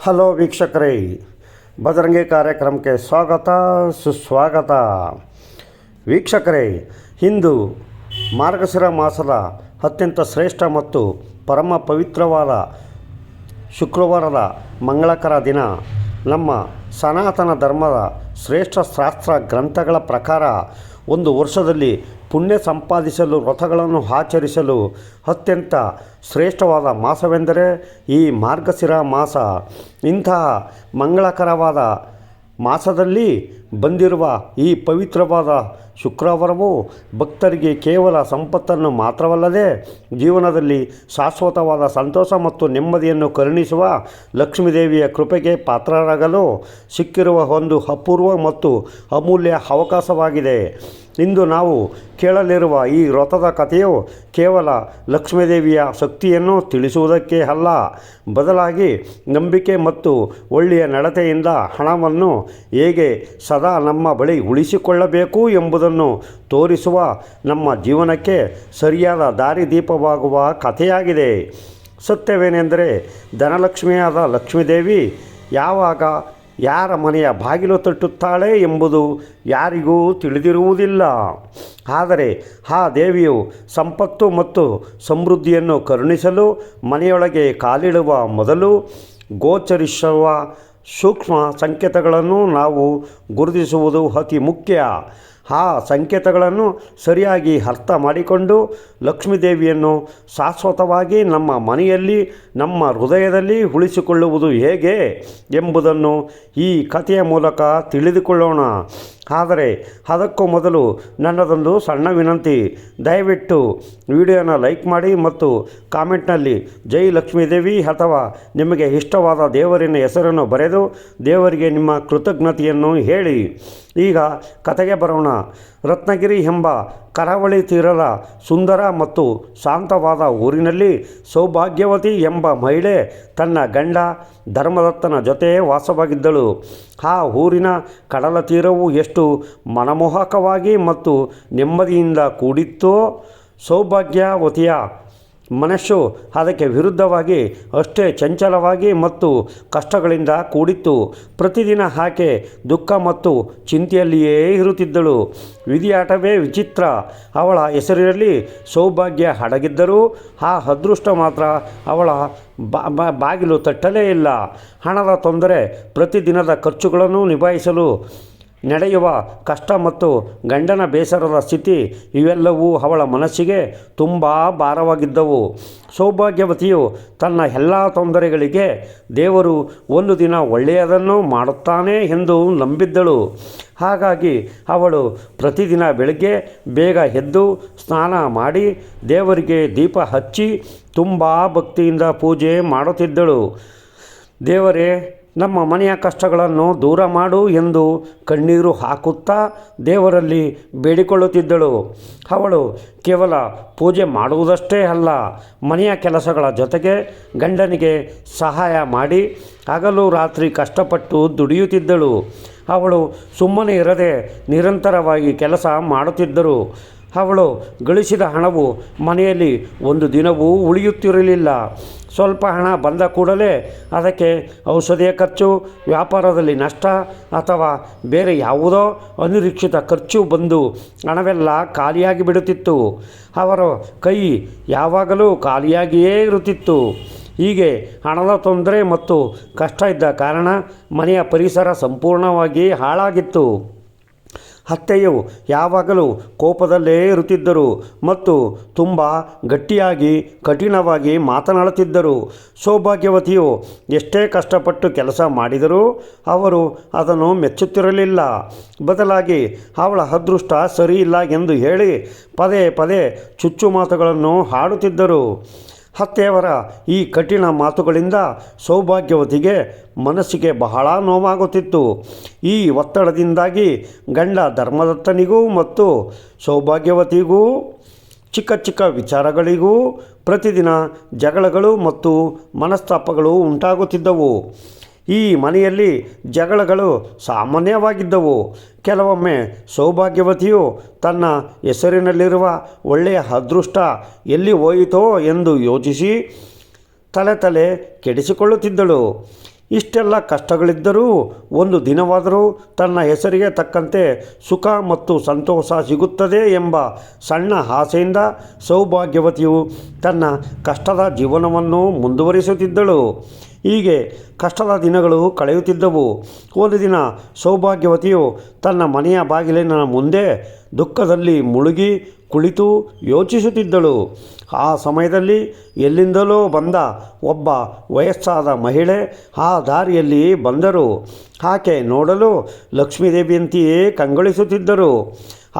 Hello ವೀಕ್ಷಕರೇ, ಬಜರಂಗಿ ಕಾರ್ಯಕ್ರಮಕ್ಕೆ ಸ್ವಾಗತ ಸುಸ್ವಾಗತ. ವೀಕ್ಷಕರೇ, ಇಂದು ಮಾರ್ಗಶಿರ ಮಾಸದ ಅತ್ಯಂತ ಶ್ರೇಷ್ಠ ಮತ್ತು ಪರಮ ಪವಿತ್ರವಾದ ಶುಕ್ರವಾರದ ಮಂಗಳಕರ ದಿನ. ನಮ್ಮ ಸನಾತನ ಧರ್ಮದ ಶ್ರೇಷ್ಠ ಶಾಸ್ತ್ರ ಗ್ರಂಥಗಳ ಪ್ರಕಾರ ಒಂದು ವರ್ಷದಲ್ಲಿ ಪುಣ್ಯ ಸಂಪಾದಿಸಲು ವ್ರತಗಳನ್ನು ಆಚರಿಸಲು ಅತ್ಯಂತ ಶ್ರೇಷ್ಠವಾದ ಮಾಸವೆಂದರೆ ಈ ಮಾರ್ಗಶಿರ ಮಾಸ. ಇಂತಹ ಮಂಗಳಕರವಾದ ಮಾಸದಲ್ಲಿ ಬಂದಿರುವ ಈ ಪವಿತ್ರವಾದ ಶುಕ್ರವಾರವು ಭಕ್ತರಿಗೆ ಕೇವಲ ಸಂಪತ್ತನ್ನು ಮಾತ್ರವಲ್ಲದೆ ಜೀವನದಲ್ಲಿ ಶಾಶ್ವತವಾದ ಸಂತೋಷ ಮತ್ತು ನೆಮ್ಮದಿಯನ್ನು ಕರುಣಿಸುವ ಲಕ್ಷ್ಮೀದೇವಿಯ ಕೃಪೆಗೆ ಪಾತ್ರರಾಗಲು ಸಿಕ್ಕಿರುವ ಒಂದು ಅಪೂರ್ವ ಮತ್ತು ಅಮೂಲ್ಯ ಅವಕಾಶವಾಗಿದೆ. ಇಂದು ನಾವು ಕೇಳಲಿರುವ ಈ ವ್ರತದ ಕಥೆಯು ಕೇವಲ ಲಕ್ಷ್ಮೀದೇವಿಯ ಶಕ್ತಿಯನ್ನು ತಿಳಿಸುವುದಕ್ಕೆ ಅಲ್ಲ, ಬದಲಾಗಿ ನಂಬಿಕೆ ಮತ್ತು ಒಳ್ಳೆಯ ನಡತೆಯಿಂದ ಹಣವನ್ನು ಹೇಗೆ ಸದಾ ನಮ್ಮ ಬಳಿ ಉಳಿಸಿಕೊಳ್ಳಬೇಕು ಎಂಬುದನ್ನು ತೋರಿಸುವ ನಮ್ಮ ಜೀವನಕ್ಕೆ ಸರಿಯಾದ ದಾರಿದೀಪವಾಗುವ ಕಥೆಯಾಗಿದೆ. ಸತ್ಯವೇನೆಂದರೆ, ಧನಲಕ್ಷ್ಮಿಯಾದ ಲಕ್ಷ್ಮೀದೇವಿ ಯಾವಾಗ ಯಾರ ಮನೆಯ ಬಾಗಿಲು ತಟ್ಟುತ್ತಾಳೆ ಎಂಬುದು ಯಾರಿಗೂ ತಿಳಿದಿರುವುದಿಲ್ಲ. ಆದರೆ ಆ ದೇವಿಯು ಸಂಪತ್ತು ಮತ್ತು ಸಮೃದ್ಧಿಯನ್ನು ಕರುಣಿಸಲು ಮನೆಯೊಳಗೆ ಕಾಲಿಡುವ ಮೊದಲು ಗೋಚರಿಸುವ ಸೂಕ್ಷ್ಮ ಸಂಕೇತಗಳನ್ನು ನಾವು ಗುರುತಿಸುವುದು ಅತಿ ಮುಖ್ಯ. ಆ ಸಂಕೇತಗಳನ್ನು ಸರಿಯಾಗಿ ಅರ್ಥ ಮಾಡಿಕೊಂಡು ಲಕ್ಷ್ಮೀದೇವಿಯನ್ನು ಶಾಶ್ವತವಾಗಿ ನಮ್ಮ ಮನೆಯಲ್ಲಿ, ನಮ್ಮ ಹೃದಯದಲ್ಲಿ ಉಳಿಸಿಕೊಳ್ಳುವುದು ಹೇಗೆ ಎಂಬುದನ್ನು ಈ ಕಥೆಯ ಮೂಲಕ ತಿಳಿದುಕೊಳ್ಳೋಣ. ಆದರೆ ಅದಕ್ಕೂ ಮೊದಲು ನನ್ನದೊಂದು ಸಣ್ಣ ವಿನಂತಿ. ದಯವಿಟ್ಟು ವಿಡಿಯೋನ ಲೈಕ್ ಮಾಡಿ ಮತ್ತು ಕಾಮೆಂಟ್ನಲ್ಲಿ ಜೈ ಲಕ್ಷ್ಮೀದೇವಿ ಅಥವಾ ನಿಮಗೆ ಇಷ್ಟವಾದ ದೇವರಿನ ಹೆಸರನ್ನು ಬರೆದು ದೇವರಿಗೆ ನಿಮ್ಮ ಕೃತಜ್ಞತೆಯನ್ನು ಹೇಳಿ. ಈಗ ಕಥೆಗೆ ಬರೋಣ. ರತ್ನಗಿರಿ ಎಂಬ ಕರಾವಳಿ ತೀರದ ಸುಂದರ ಮತ್ತು ಶಾಂತವಾದ ಊರಿನಲ್ಲಿ ಸೌಭಾಗ್ಯವತಿ ಎಂಬ ಮಹಿಳೆ ತನ್ನ ಗಂಡ ಧರ್ಮದತ್ತನ ಜೊತೆ ವಾಸವಾಗಿದ್ದಳು. ಆ ಊರಿನ ಕಡಲ ತೀರವು ಎಷ್ಟು ಮನಮೋಹಕವಾಗಿ ಮತ್ತು ನೆಮ್ಮದಿಯಿಂದ ಕೂಡಿತ್ತೋ, ಸೌಭಾಗ್ಯವತಿಯ ಮನಸ್ಸು ಅದಕ್ಕೆ ವಿರುದ್ಧವಾಗಿ ಅಷ್ಟೇ ಚಂಚಲವಾಗಿ ಮತ್ತು ಕಷ್ಟಗಳಿಂದ ಕೂಡಿತ್ತು. ಪ್ರತಿದಿನ ಆಕೆ ದುಃಖ ಮತ್ತು ಚಿಂತೆಯಲ್ಲಿಯೇ ಇರುತ್ತಿದ್ದಳು. ವಿಧಿಯಾಟವೇ ವಿಚಿತ್ರ. ಅವಳ ಹೆಸರಿನಲ್ಲಿ ಸೌಭಾಗ್ಯ ಅಡಗಿದ್ದರೂ ಆ ಅದೃಷ್ಟ ಮಾತ್ರ ಅವಳ ಬಾಗಿಲು ತಟ್ಟಲೇ ಇಲ್ಲ. ಹಣದ ತೊಂದರೆ, ಪ್ರತಿದಿನದ ಖರ್ಚುಗಳನ್ನು ನಿಭಾಯಿಸಲು ನಡೆಯುವ ಕಷ್ಟ ಮತ್ತು ಗಂಡನ ಬೇಸರದ ಸ್ಥಿತಿ ಇವೆಲ್ಲವೂ ಅವಳ ಮನಸ್ಸಿಗೆ ತುಂಬ ಭಾರವಾಗಿದ್ದವು. ಸೌಭಾಗ್ಯವತಿಯು ತನ್ನ ಎಲ್ಲ ತೊಂದರೆಗಳಿಗೆ ದೇವರು ಒಂದು ದಿನ ಒಳ್ಳೆಯದನ್ನು ಮಾಡುತ್ತಾನೆ ಎಂದು ನಂಬಿದ್ದಳು. ಹಾಗಾಗಿ ಅವಳು ಪ್ರತಿದಿನ ಬೆಳಗ್ಗೆ ಬೇಗ ಎದ್ದು ಸ್ನಾನ ಮಾಡಿ ದೇವರಿಗೆ ದೀಪ ಹಚ್ಚಿ ತುಂಬ ಭಕ್ತಿಯಿಂದ ಪೂಜೆ ಮಾಡುತ್ತಿದ್ದಳು. ದೇವರೇ, ನಮ್ಮ ಮನೆಯ ಕಷ್ಟಗಳನ್ನು ದೂರ ಮಾಡು ಎಂದು ಕಣ್ಣೀರು ಹಾಕುತ್ತಾ ದೇವರಲ್ಲಿ ಬೇಡಿಕೊಳ್ಳುತ್ತಿದ್ದಳು. ಅವಳು ಕೇವಲ ಪೂಜೆ ಮಾಡುವುದಷ್ಟೇ ಅಲ್ಲ, ಮನೆಯ ಕೆಲಸಗಳ ಜೊತೆಗೆ ಗಂಡನಿಗೆ ಸಹಾಯ ಮಾಡಿ ಹಗಲು ರಾತ್ರಿ ಕಷ್ಟಪಟ್ಟು ದುಡಿಯುತ್ತಿದ್ದಳು. ಅವಳು ಸುಮ್ಮನೆ ಇರದೆ ನಿರಂತರವಾಗಿ ಕೆಲಸ ಮಾಡುತ್ತಿದ್ದರು. ಅವಳು ಗಳಿಸಿದ ಹಣವು ಮನೆಯಲ್ಲಿ ಒಂದು ದಿನವೂ ಉಳಿಯುತ್ತಿರಲಿಲ್ಲ. ಸ್ವಲ್ಪ ಹಣ ಬಂದ ಕೂಡಲೇ ಅದಕ್ಕೆ ಔಷಧಿಯ ಖರ್ಚು, ವ್ಯಾಪಾರದಲ್ಲಿ ನಷ್ಟ ಅಥವಾ ಬೇರೆ ಯಾವುದೋ ಅನಿರೀಕ್ಷಿತ ಖರ್ಚು ಬಂದು ಹಣವೆಲ್ಲ ಖಾಲಿಯಾಗಿ ಬಿಡುತ್ತಿತ್ತು. ಅವರ ಕೈ ಯಾವಾಗಲೂ ಖಾಲಿಯಾಗಿಯೇ ಇರುತ್ತಿತ್ತು. ಹೀಗೆ ಹಣದ ತೊಂದರೆ ಮತ್ತು ಕಷ್ಟ ಇದ್ದ ಕಾರಣ ಮನೆಯ ಪರಿಸರ ಸಂಪೂರ್ಣವಾಗಿ ಹಾಳಾಗಿತ್ತು. ಅತ್ತೆಯು ಯಾವಾಗಲೂ ಕೋಪದಲ್ಲೇ ಇರುತ್ತಿದ್ದರು ಮತ್ತು ತುಂಬ ಗಟ್ಟಿಯಾಗಿ ಕಠಿಣವಾಗಿ ಮಾತನಾಡುತ್ತಿದ್ದರು. ಸೌಭಾಗ್ಯವತಿಯು ಎಷ್ಟೇ ಕಷ್ಟಪಟ್ಟು ಕೆಲಸ ಮಾಡಿದರೂ ಅವರು ಅದನ್ನು ಮೆಚ್ಚುತ್ತಿರಲಿಲ್ಲ. ಬದಲಾಗಿ ಅವಳ ಅದೃಷ್ಟ ಸರಿಯಿಲ್ಲ ಎಂದು ಹೇಳಿ ಪದೇ ಪದೇ ಚುಚ್ಚು ಮಾತುಗಳನ್ನು ಆಡುತ್ತಿದ್ದರು. ಅತ್ತೆಯವರ ಈ ಕಠಿಣ ಮಾತುಗಳಿಂದ ಸೌಭಾಗ್ಯವತಿಗೆ ಮನಸ್ಸಿಗೆ ಬಹಳ ನೋವಾಗುತ್ತಿತ್ತು. ಈ ಒತ್ತಡದಿಂದಾಗಿ ಗಂಡ ಧರ್ಮದತ್ತನಿಗೂ ಮತ್ತು ಸೌಭಾಗ್ಯವತಿಗೂ ಚಿಕ್ಕ ಚಿಕ್ಕ ವಿಚಾರಗಳಿಗೂ ಪ್ರತಿದಿನ ಜಗಳಗಳು ಮತ್ತು ಮನಸ್ತಾಪಗಳು ಉಂಟಾಗುತ್ತಿದ್ದವು. ಈ ಮನೆಯಲ್ಲಿ ಜಗಳಗಳು ಸಾಮಾನ್ಯವಾಗಿದ್ದವು. ಕೆಲವೊಮ್ಮೆ ಸೌಭಾಗ್ಯವತಿಯು ತನ್ನ ಹೆಸರಿನಲ್ಲಿರುವ ಒಳ್ಳೆಯ ಅದೃಷ್ಟ ಎಲ್ಲಿ ಹೋಯಿತೋ ಎಂದು ಯೋಚಿಸಿ ತಲೆ ಕೆಡಿಸಿಕೊಳ್ಳುತ್ತಿದ್ದಳು. ಇಷ್ಟೆಲ್ಲ ಕಷ್ಟಗಳಿದ್ದರೂ ಒಂದು ದಿನವಾದರೂ ತನ್ನ ಹೆಸರಿಗೆ ತಕ್ಕಂತೆ ಸುಖ ಮತ್ತು ಸಂತೋಷ ಸಿಗುತ್ತದೆ ಎಂಬ ಸಣ್ಣ ಆಸೆಯಿಂದ ಸೌಭಾಗ್ಯವತಿಯು ತನ್ನ ಕಷ್ಟದ ಜೀವನವನ್ನು ಮುಂದುವರಿಸುತ್ತಿದ್ದಳು. ಹೀಗೆ ಕಷ್ಟದ ದಿನಗಳು ಕಳೆಯುತ್ತಿದ್ದವು. ಒಂದು ದಿನ ಸೌಭಾಗ್ಯವತಿಯು ತನ್ನ ಮನೆಯ ಬಾಗಿಲಿನ ಮುಂದೆ ದುಃಖದಲ್ಲಿ ಮುಳುಗಿ ಕುಳಿತು ಯೋಚಿಸುತ್ತಿದ್ದಳು. ಆ ಸಮಯದಲ್ಲಿ ಎಲ್ಲಿಂದಲೋ ಬಂದ ಒಬ್ಬ ವಯಸ್ಸಾದ ಮಹಿಳೆ ಆ ದಾರಿಯಲ್ಲಿ ಬಂದರು. ಆಕೆ ನೋಡಲು ಲಕ್ಷ್ಮೀದೇವಿಯಂತೆಯೇ ಕಂಗೊಳಿಸುತ್ತಿದ್ದರು.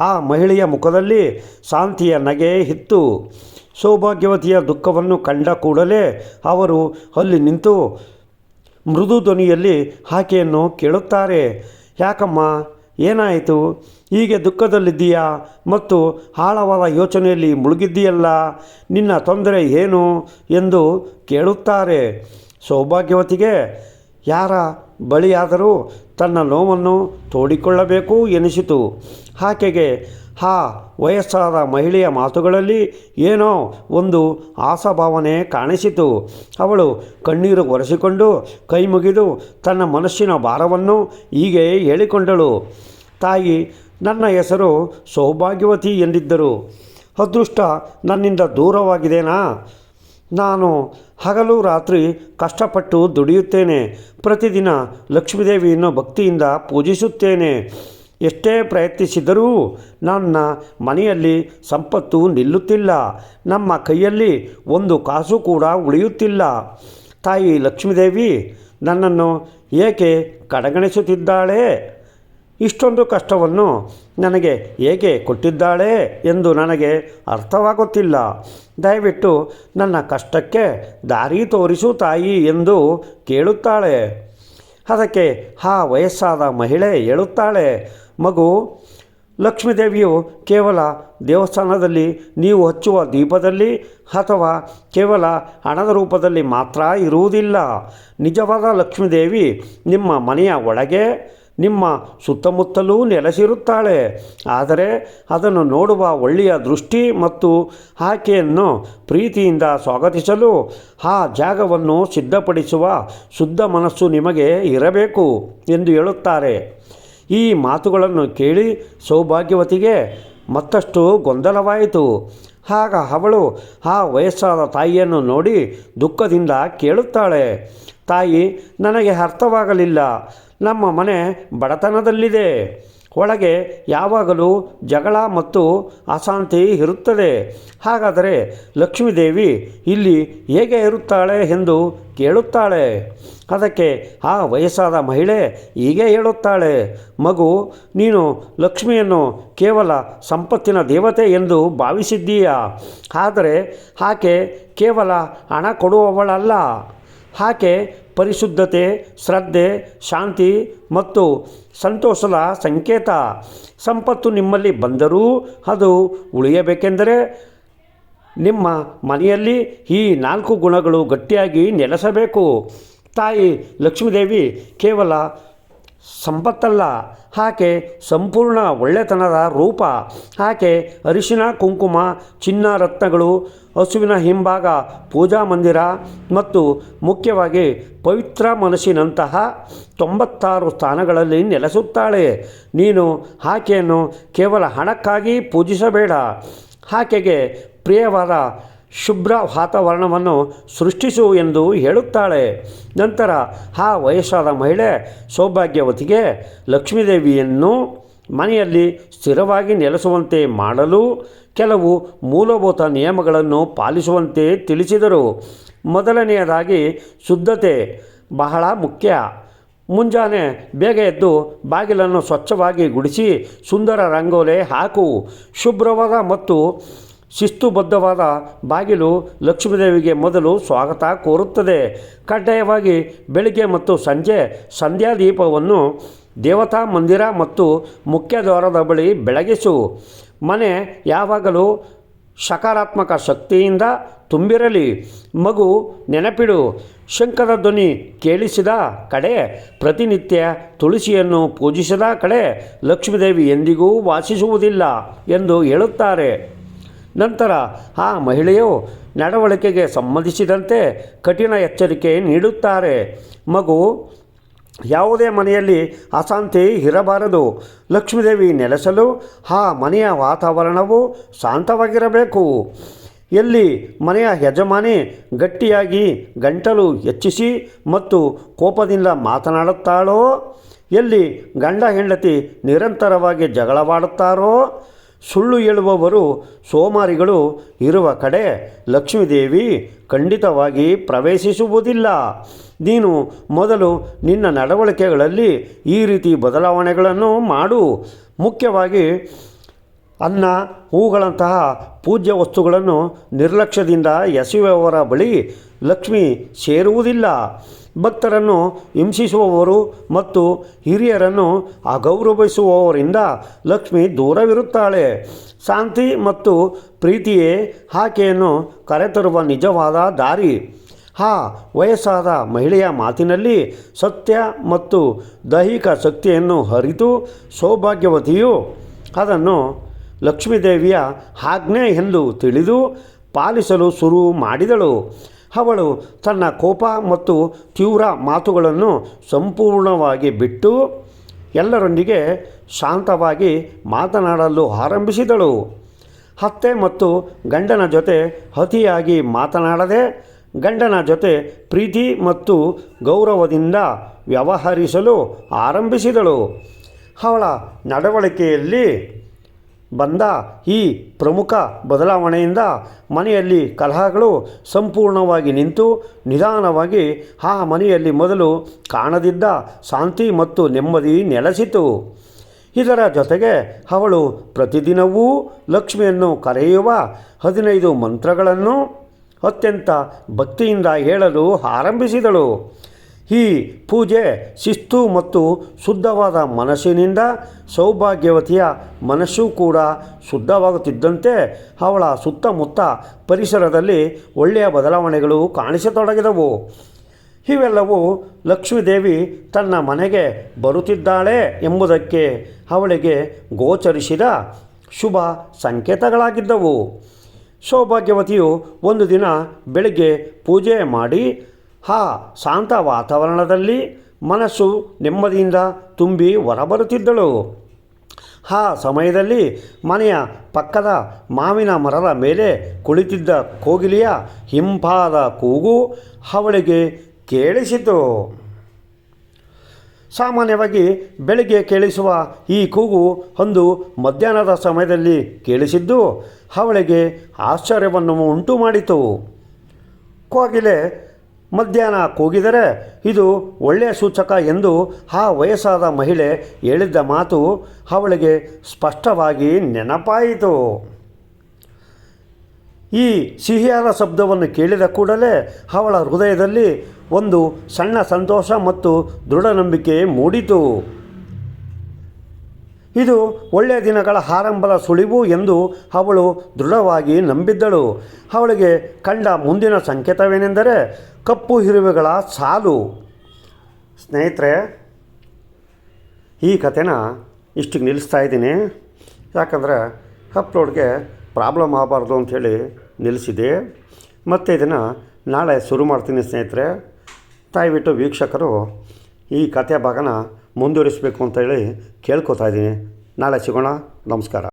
ಆ ಮಹಿಳೆಯ ಮುಖದಲ್ಲಿ ಶಾಂತಿಯ ನಗೆ ಇತ್ತು. ಸೌಭಾಗ್ಯವತಿಯ ದುಃಖವನ್ನು ಕಂಡ ಕೂಡಲೇ ಅವರು ಅಲ್ಲಿ ನಿಂತು ಮೃದು ಧ್ವನಿಯಲ್ಲಿ ಆಕೆಯನ್ನು ಕೇಳುತ್ತಾರೆ. ಯಾಕಮ್ಮ, ಏನಾಯಿತು? ಹೀಗೆ ದುಃಖದಲ್ಲಿದ್ದೀಯಾ ಮತ್ತು ಆಳವಾದ ಯೋಚನೆಯಲ್ಲಿ ಮುಳುಗಿದ್ದೀಯಲ್ಲ, ನಿನ್ನ ತೊಂದರೆ ಏನು ಎಂದು ಕೇಳುತ್ತಾರೆ. ಸೌಭಾಗ್ಯವತಿಗೆ ಯಾರ ಬಳಿಯಾದರೂ ತನ್ನ ನೋವನ್ನು ತೋಡಿಕೊಳ್ಳಬೇಕು ಎನಿಸಿತು. ಆಕೆಗೆ ಆ ವಯಸ್ಸಾದ ಮಹಿಳೆಯ ಮಾತುಗಳಲ್ಲಿ ಏನೋ ಒಂದು ಆಶಾಭಾವನೆ ಕಾಣಿಸಿತು. ಅವಳು ಕಣ್ಣೀರು ಒರೆಸಿಕೊಂಡು ಕೈ ಮುಗಿದು ತನ್ನ ಮನಸ್ಸಿನ ಭಾರವನ್ನು ಹೀಗೆ ಹೇಳಿಕೊಂಡಳು. ತಾಯಿ, ನನ್ನ ಹೆಸರು ಸೌಭಾಗ್ಯವತಿ ಎಂದಿದ್ದರು. ಅದೃಷ್ಟ ನನ್ನಿಂದ ದೂರವಾಗಿದೆನಾ? ನಾನು ಹಗಲು ರಾತ್ರಿ ಕಷ್ಟಪಟ್ಟು ದುಡಿಯುತ್ತೇನೆ. ಪ್ರತಿದಿನ ಲಕ್ಷ್ಮೀದೇವಿಯನ್ನು ಭಕ್ತಿಯಿಂದ ಪೂಜಿಸುತ್ತೇನೆ. ಎಷ್ಟೇ ಪ್ರಯತ್ನಿಸಿದರೂ ನನ್ನ ಮನೆಯಲ್ಲಿ ಸಂಪತ್ತು ನಿಲ್ಲುತ್ತಿಲ್ಲ. ನಮ್ಮ ಕೈಯಲ್ಲಿ ಒಂದು ಕಾಸು ಕೂಡ ಉಳಿಯುತ್ತಿಲ್ಲ. ತಾಯಿ ಲಕ್ಷ್ಮೀದೇವಿ ನನ್ನನ್ನು ಏಕೆ ಕಡೆಗಣಿಸುತ್ತಿದ್ದಾಳೆ? ಇಷ್ಟೊಂದು ಕಷ್ಟವನ್ನು ನನಗೆ ಏಕೆ ಕೊಟ್ಟಿದ್ದಾಳೆ ಎಂದು ನನಗೆ ಅರ್ಥವಾಗುತ್ತಿಲ್ಲ. ದಯವಿಟ್ಟು ನನ್ನ ಕಷ್ಟಕ್ಕೆ ದಾರಿ ತೋರಿಸು ತಾಯಿ ಎಂದು ಕೇಳುತ್ತಾಳೆ. ಅದಕ್ಕೆ ಆ ವಯಸ್ಸಾದ ಮಹಿಳೆ ಹೇಳುತ್ತಾಳೆ, ಮಗು, ಲಕ್ಷ್ಮೀದೇವಿಯು ಕೇವಲ ದೇವಸ್ಥಾನದಲ್ಲಿ ನೀವು ಹಚ್ಚುವ ದೀಪದಲ್ಲಿ ಅಥವಾ ಕೇವಲ ಹಣದ ರೂಪದಲ್ಲಿ ಮಾತ್ರ ಇರುವುದಿಲ್ಲ. ನಿಜವಾದ ಲಕ್ಷ್ಮೀದೇವಿ ನಿಮ್ಮ ಮನೆಯ ಒಳಗೆ, ನಿಮ್ಮ ಸುತ್ತಮುತ್ತಲೂ ನೆಲೆಸಿರುತ್ತಾಳೆ. ಆದರೆ ಅದನ್ನು ನೋಡುವ ಒಳ್ಳೆಯ ದೃಷ್ಟಿ ಮತ್ತು ಆಕೆಯನ್ನು ಪ್ರೀತಿಯಿಂದ ಸ್ವಾಗತಿಸಲು ಆ ಜಾಗವನ್ನು ಸಿದ್ಧಪಡಿಸುವ ಶುದ್ಧ ಮನಸ್ಸು ನಿಮಗೆ ಇರಬೇಕು ಎಂದು ಹೇಳುತ್ತಾರೆ. ಈ ಮಾತುಗಳನ್ನು ಕೇಳಿ ಸೌಭಾಗ್ಯವತಿಗೆ ಮತ್ತಷ್ಟು ಗೊಂದಲವಾಯಿತು. ಆಗ ಅವಳು ಆ ವಯಸ್ಸಾದ ತಾಯಿಯನ್ನು ನೋಡಿ ದುಃಖದಿಂದ ಕೇಳುತ್ತಾಳೆ, ತಾಯಿ, ನನಗೆ ಅರ್ಥವಾಗಲಿಲ್ಲ. ನಮ್ಮ ಮನೆ ಬಡತನದಲ್ಲಿದೆ. ಒಳಗೆ ಯಾವಾಗಲೂ ಜಗಳ ಮತ್ತು ಅಶಾಂತಿ ಇರುತ್ತದೆ. ಹಾಗಾದರೆ ಲಕ್ಷ್ಮೀದೇವಿ ಇಲ್ಲಿ ಹೇಗೆ ಇರುತ್ತಾಳೆ ಎಂದು ಕೇಳುತ್ತಾಳೆ. ಅದಕ್ಕೆ ಆ ವಯಸ್ಸಾದ ಮಹಿಳೆ ಹೀಗೆ ಹೇಳುತ್ತಾಳೆ, ಮಗು, ನೀನು ಲಕ್ಷ್ಮಿಯನ್ನು ಕೇವಲ ಸಂಪತ್ತಿನ ದೇವತೆ ಎಂದು ಭಾವಿಸಿದ್ದೀಯಾ. ಆದರೆ ಆಕೆ ಕೇವಲ ಹಣ ಕೊಡುವವಳಲ್ಲ. ಆಕೆ ಪರಿಶುದ್ಧತೆ, ಶ್ರದ್ಧೆ, ಶಾಂತಿ ಮತ್ತು ಸಂತೋಷದ ಸಂಕೇತ. ಸಂಪತ್ತು ನಿಮ್ಮಲ್ಲಿ ಬಂದರೂ ಅದು ಉಳಿಯಬೇಕೆಂದರೆ ನಿಮ್ಮ ಮನೆಯಲ್ಲಿ ಈ 4 ಗುಣಗಳು ಗಟ್ಟಿಯಾಗಿ ನೆಲೆಸಬೇಕು. ತಾಯಿ ಲಕ್ಷ್ಮೀದೇವಿ ಕೇವಲ ಸಂಪತ್ತಲ್ಲ, ಆಕೆ ಸಂಪೂರ್ಣ ಒಳ್ಳೆತನದ ರೂಪ. ಆಕೆ ಅರಿಶಿನ, ಕುಂಕುಮ, ಚಿನ್ನ, ರತ್ನಗಳು, ಹಸುವಿನ ಹಿಂಭಾಗ, ಪೂಜಾ ಮಂದಿರ ಮತ್ತು ಮುಖ್ಯವಾಗಿ ಪವಿತ್ರ ಮನಸ್ಸಿನಂತಹ 96 ಸ್ಥಾನಗಳಲ್ಲಿ ನೆಲೆಸುತ್ತಾಳೆ. ನೀನು ಆಕೆಯನ್ನು ಕೇವಲ ಹಣಕ್ಕಾಗಿ ಪೂಜಿಸಬೇಡ. ಆಕೆಗೆ ಪ್ರಿಯವಾದ ಶುಭ್ರ ವಾತಾವರಣವನ್ನು ಸೃಷ್ಟಿಸು ಎಂದು ಹೇಳುತ್ತಾಳೆ. ನಂತರ ಆ ವಯಸ್ಸಾದ ಮಹಿಳೆ ಸೌಭಾಗ್ಯವತಿಗೆ ಲಕ್ಷ್ಮೀದೇವಿಯನ್ನು ಮನೆಯಲ್ಲಿ ಸ್ಥಿರವಾಗಿ ನೆಲೆಸುವಂತೆ ಮಾಡಲು ಕೆಲವು ಮೂಲಭೂತ ನಿಯಮಗಳನ್ನು ಪಾಲಿಸುವಂತೆ ತಿಳಿಸಿದರು. ಮೊದಲನೆಯದಾಗಿ ಶುದ್ಧತೆ ಬಹಳ ಮುಖ್ಯ. ಮುಂಜಾನೆ ಬೇಗ ಎದ್ದು ಬಾಗಿಲನ್ನು ಸ್ವಚ್ಛವಾಗಿ ಗುಡಿಸಿ ಸುಂದರ ರಂಗೋಲೆ ಹಾಕು. ಶುಭ್ರವಾದ ಮತ್ತು ಶಿಸ್ತುಬದ್ಧವಾದ ಬಾಗಿಲು ಲಕ್ಷ್ಮೀದೇವಿಗೆ ಮೊದಲು ಸ್ವಾಗತ ಕೋರುತ್ತದೆ. ಕಡ್ಡಾಯವಾಗಿ ಬೆಳಿಗ್ಗೆ ಮತ್ತು ಸಂಜೆ ಸಂಧ್ಯಾ ದೀಪವನ್ನು ದೇವತಾ ಮಂದಿರ ಮತ್ತು ಮುಖ್ಯ ದ್ವಾರದ ಬಳಿ ಬೆಳಗಿಸು. ಮನೆ ಯಾವಾಗಲೂ ಸಕಾರಾತ್ಮಕ ಶಕ್ತಿಯಿಂದ ತುಂಬಿರಲಿ. ಮಗು, ನೆನಪಿಡು, ಶಂಖದ ಧ್ವನಿ ಕೇಳಿಸಿದ ಕಡೆ, ಪ್ರತಿನಿತ್ಯ ತುಳಸಿಯನ್ನು ಪೂಜಿಸಿದ ಕಡೆ ಲಕ್ಷ್ಮೀದೇವಿ ಎಂದಿಗೂ ವಾಸಿಸುವುದಿಲ್ಲ ಎಂದು ಹೇಳುತ್ತಾರೆ. ನಂತರ ಆ ಮಹಿಳೆಯು ನಡವಳಿಕೆಗೆ ಸಂಬಂಧಿಸಿದಂತೆ ಕಠಿಣ ಎಚ್ಚರಿಕೆ ನೀಡುತ್ತಾರೆ. ಮಗು, ಯಾವುದೇ ಮನೆಯಲ್ಲಿ ಅಶಾಂತಿ ಇರಬಾರದು. ಲಕ್ಷ್ಮೀದೇವಿ ನೆಲೆಸಲು ಆ ಮನೆಯ ವಾತಾವರಣವು ಶಾಂತವಾಗಿರಬೇಕು. ಎಲ್ಲಿ ಮನೆಯ ಯಜಮಾನಿ ಗಟ್ಟಿಯಾಗಿ ಗಂಟಲು ಹೆಚ್ಚಿಸಿ ಮತ್ತು ಕೋಪದಿಂದ ಮಾತನಾಡುತ್ತಾಳೋ, ಎಲ್ಲಿ ಗಂಡ ಹೆಂಡತಿ ನಿರಂತರವಾಗಿ ಜಗಳವಾಡುತ್ತಾರೋ, ಸುಳ್ಳು ಹೇಳುವವರು ಸೋಮಾರಿಗಳು ಇರುವ ಕಡೆ ಲಕ್ಷ್ಮೀದೇವಿ ಖಂಡಿತವಾಗಿ ಪ್ರವೇಶಿಸುವುದಿಲ್ಲ. ನೀನು ಮೊದಲು ನಿನ್ನ ನಡವಳಿಕೆಗಳಲ್ಲಿ ಈ ರೀತಿ ಬದಲಾವಣೆಗಳನ್ನು ಮಾಡು. ಮುಖ್ಯವಾಗಿ ಅನ್ನ, ಹೂಗಳಂತಹ ಪೂಜ್ಯ ವಸ್ತುಗಳನ್ನು ನಿರ್ಲಕ್ಷ್ಯದಿಂದ ಎಸೆಯುವವರ ಬಳಿ ಲಕ್ಷ್ಮಿ ಸೇರುವುದಿಲ್ಲ. ಭಕ್ತರನ್ನು ಹಿಂಸಿಸುವವರು ಮತ್ತು ಹಿರಿಯರನ್ನು ಅಗೌರವಿಸುವವರಿಂದ ಲಕ್ಷ್ಮಿ ದೂರವಿರುತ್ತಾಳೆ. ಶಾಂತಿ ಮತ್ತು ಪ್ರೀತಿಯೇ ಆಕೆಯನ್ನು ಕರೆತರುವ ನಿಜವಾದ ದಾರಿ. ಆ ವಯಸ್ಸಾದ ಮಹಿಳೆಯ ಮಾತಿನಲ್ಲಿ ಸತ್ಯ ಮತ್ತು ದೈಹಿಕ ಶಕ್ತಿಯನ್ನು ಅರಿತು ಸೌಭಾಗ್ಯವತಿಯು ಅದನ್ನು ಲಕ್ಷ್ಮೀದೇವಿಯ ಆಜ್ಞೆ ಎಂದು ತಿಳಿದು ಪಾಲಿಸಲು ಶುರು ಮಾಡಿದಳು. ಅವಳು ತನ್ನ ಕೋಪ ಮತ್ತು ತೀವ್ರ ಮಾತುಗಳನ್ನು ಸಂಪೂರ್ಣವಾಗಿ ಬಿಟ್ಟು ಎಲ್ಲರೊಂದಿಗೆ ಶಾಂತವಾಗಿ ಮಾತನಾಡಲು ಆರಂಭಿಸಿದಳು. ಅತ್ತೆ ಮತ್ತು ಗಂಡನ ಜೊತೆ ಅತಿಯಾಗಿ ಮಾತನಾಡದೆ ಗಂಡನ ಜೊತೆ ಪ್ರೀತಿ ಮತ್ತು ಗೌರವದಿಂದ ವ್ಯವಹರಿಸಲು ಆರಂಭಿಸಿದಳು. ಅವಳ ನಡವಳಿಕೆಯಲ್ಲಿ ಬಂದ ಈ ಪ್ರಮುಖ ಬದಲಾವಣೆಯಿಂದ ಮನೆಯಲ್ಲಿ ಕಲಹಗಳು ಸಂಪೂರ್ಣವಾಗಿ ನಿಂತು ನಿಧಾನವಾಗಿ ಆ ಮನೆಯಲ್ಲಿ ಮೊದಲು ಕಾಣದಿದ್ದ ಶಾಂತಿ ಮತ್ತು ನೆಮ್ಮದಿ ನೆಲೆಸಿತು. ಇದರ ಜೊತೆಗೆ ಅವಳು ಪ್ರತಿದಿನವೂ ಲಕ್ಷ್ಮಿಯನ್ನು ಕರೆಯುವ 15 ಮಂತ್ರಗಳನ್ನು ಅತ್ಯಂತ ಭಕ್ತಿಯಿಂದ ಹೇಳಲು ಆರಂಭಿಸಿದಳು. ಈ ಪೂಜೆ ಶಿಸ್ತು ಮತ್ತು ಶುದ್ಧವಾದ ಮನಸ್ಸಿನಿಂದ ಸೌಭಾಗ್ಯವತಿಯ ಮನಸ್ಸು ಕೂಡ ಶುದ್ಧವಾಗುತ್ತಿದ್ದಂತೆ ಅವಳ ಸುತ್ತಮುತ್ತ ಪರಿಸರದಲ್ಲಿ ಒಳ್ಳೆಯ ಬದಲಾವಣೆಗಳು ಕಾಣಿಸತೊಡಗಿದವು. ಇವೆಲ್ಲವೂ ಲಕ್ಷ್ಮೀದೇವಿ ತನ್ನ ಮನೆಗೆ ಬರುತ್ತಿದ್ದಾಳೆ ಎಂಬುದಕ್ಕೆ ಅವಳಿಗೆ ಗೋಚರಿಸಿದ ಶುಭ ಸಂಕೇತಗಳಾಗಿದ್ದವು. ಸೌಭಾಗ್ಯವತಿಯು ಒಂದು ದಿನ ಬೆಳಗ್ಗೆ ಪೂಜೆ ಮಾಡಿ ಆ ಶಾಂತ ವಾತಾವರಣದಲ್ಲಿ ಮನಸ್ಸು ನೆಮ್ಮದಿಯಿಂದ ತುಂಬಿ ಹೊರಬರುತ್ತಿದ್ದಳು. ಆ ಸಮಯದಲ್ಲಿ ಮನೆಯ ಪಕ್ಕದ ಮಾವಿನ ಮರದ ಮೇಲೆ ಕುಳಿತಿದ್ದ ಕೋಗಿಲೆಯ ಹಿಂಪಾದ ಕೂಗು ಅವಳಿಗೆ ಕೇಳಿಸಿತು. ಸಾಮಾನ್ಯವಾಗಿ ಬೆಳಗ್ಗೆ ಕೇಳಿಸುವ ಈ ಕೂಗು ಅಂದು ಮಧ್ಯಾಹ್ನದ ಸಮಯದಲ್ಲಿ ಕೇಳಿಸಿದ್ದು ಅವಳಿಗೆ ಆಶ್ಚರ್ಯವನ್ನು ಉಂಟು ಮಾಡಿತು. ಕೋಗಿಲೆ ಮಧ್ಯಾಹ್ನ ಕೂಗಿದರೆ ಇದು ಒಳ್ಳೆಯ ಸೂಚಕ ಎಂದು ಆ ವಯಸ್ಸಾದ ಮಹಿಳೆ ಹೇಳಿದ್ದ ಮಾತು ಅವಳಿಗೆ ಸ್ಪಷ್ಟವಾಗಿ ನೆನಪಾಯಿತು. ಈ ಸಿಹಿಯಾದ ಶಬ್ದವನ್ನು ಕೇಳಿದ ಕೂಡಲೇ ಅವಳ ಹೃದಯದಲ್ಲಿ ಒಂದು ಸಣ್ಣ ಸಂತೋಷ ಮತ್ತು ದೃಢ ನಂಬಿಕೆ ಮೂಡಿತು. ಇದು ಒಳ್ಳೆಯ ದಿನಗಳ ಆರಂಭದ ಸುಳಿವು ಎಂದು ಅವಳು ದೃಢವಾಗಿ ನಂಬಿದ್ದಳು. ಅವಳಿಗೆ ಕಂಡ ಮುಂದಿನ ಸಂಕೇತವೇನೆಂದರೆ ಕಪ್ಪು ಇರುವೆಗಳ ಸಾಲು. ಸ್ನೇಹಿತರೆ, ಈ ಕಥೆನ ಇಷ್ಟಿಗೆ ನಿಲ್ಲಿಸ್ತಾ ಇದ್ದೀನಿ. ಯಾಕಂದರೆ ಅಪ್ಲೋಡ್ಗೆ ಪ್ರಾಬ್ಲಮ್ ಆಗಬಾರ್ದು ಅಂಥೇಳಿ ನಿಲ್ಲಿಸಿದೆ. ಮತ್ತು ಇದನ್ನು ನಾಳೆ ಶುರು ಮಾಡ್ತೀನಿ ಸ್ನೇಹಿತರೆ. ದಯವಿಟ್ಟು ವೀಕ್ಷಕರು ಈ ಕಥೆ ಭಾಗನ ಮುಂದುವರಿಸಬೇಕು ಅಂತೇಳಿ ಕೇಳ್ಕೊತಾ ಇದ್ದೀನಿ. ನಾಳೆ ಸಿಗೋಣ. ನಮಸ್ಕಾರ.